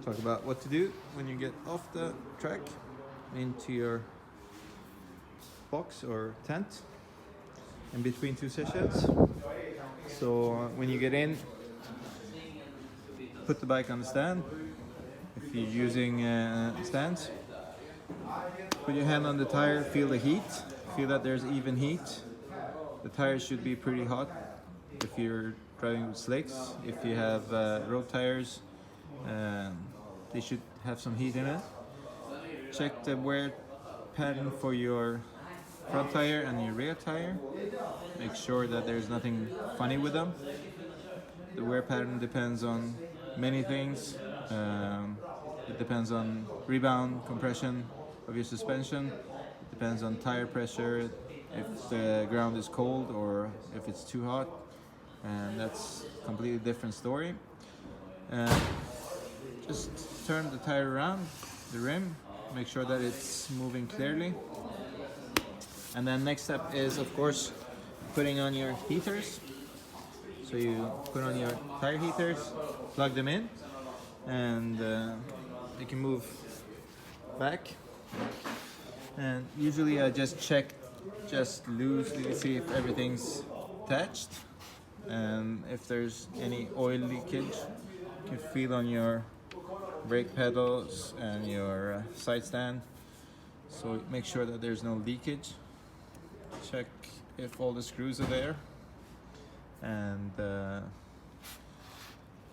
talk about what to do when you get off the track into your box or tent in between two sessions. So when you get in, put the bike on the stand. If you're using stands, put your hand on the tire, feel the heat, feel that there's even heat. The tires should be pretty hot if you're driving with slicks. If you have road tires, they should have some heat in it. Check the wear pattern for your front tire and your rear tire. Make sure that there's nothing funny with them. The wear pattern depends on many things. It depends on rebound, compression of your suspension. It depends on tire pressure, if the ground is cold or if it's too hot. And that's a completely different story. Just turn the tire around, the rim, make sure that it's moving clearly. And then next step is, of course, putting on your heaters. So you put on your tire heaters, plug them in, and you can move back. And usually I just check just loosely, see if everything's attached, and if there's any oil leakage. You can feel on your brake pedals and your side stand, so make sure that there's no leakage. Check if all the screws are there, and I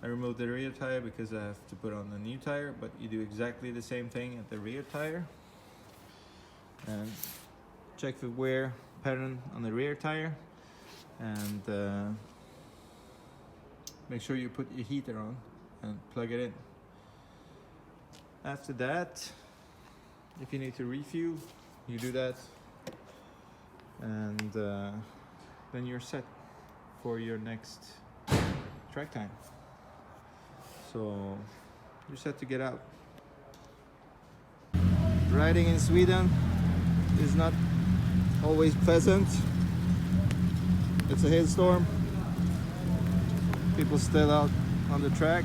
removed the rear tire because I have to put on a new tire, but you do exactly the same thing at the rear tire. And check the wear pattern on the rear tire, and make sure you put your heater on and plug it in. After that, if you need to refuel, you do that, and then you're set for your next track time. So you're set to get out. Riding in Sweden is not always pleasant. It's a hailstorm. People still out on the track,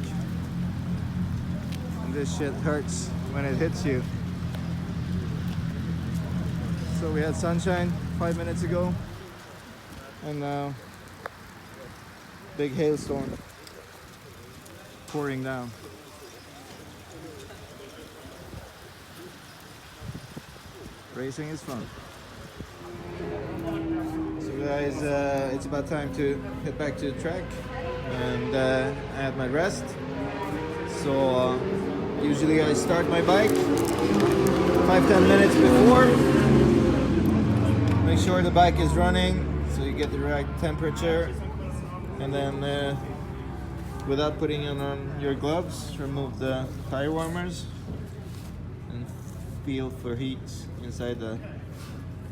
and this shit hurts when it hits you. So we had sunshine 5 minutes ago, and now big hailstorm pouring down. Racing is fun. So guys, it's about time to head back to the track, and I had my rest. So usually I start my bike 5-10 minutes before. Make sure the bike is running so you get the right temperature, and then without putting on your gloves, remove the tire warmers and feel for heat inside the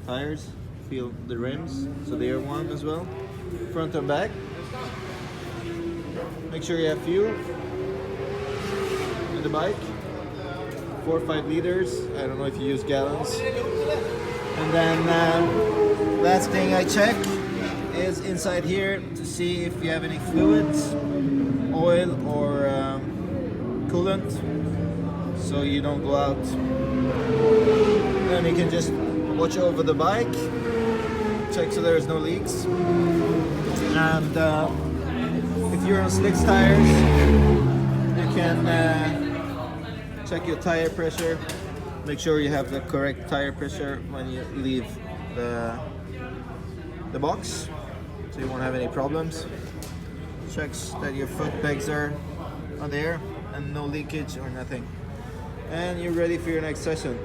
tires. Feel the rims so they are warm as well, front and back. Make sure you have fuel in the bike, 4 or 5 liters. I don't know if you use gallons. And then last thing I check is inside here to see if you have any fluids, oil or coolant, so you don't go out. Then you can just watch over the bike, check so there's no leaks. And if you're on slicks tires, you can check your tire pressure. Make sure you have the correct tire pressure when you leave the box, so you won't have any problems. Checks that your foot pegs are there and no leakage or nothing. And you're ready for your next session.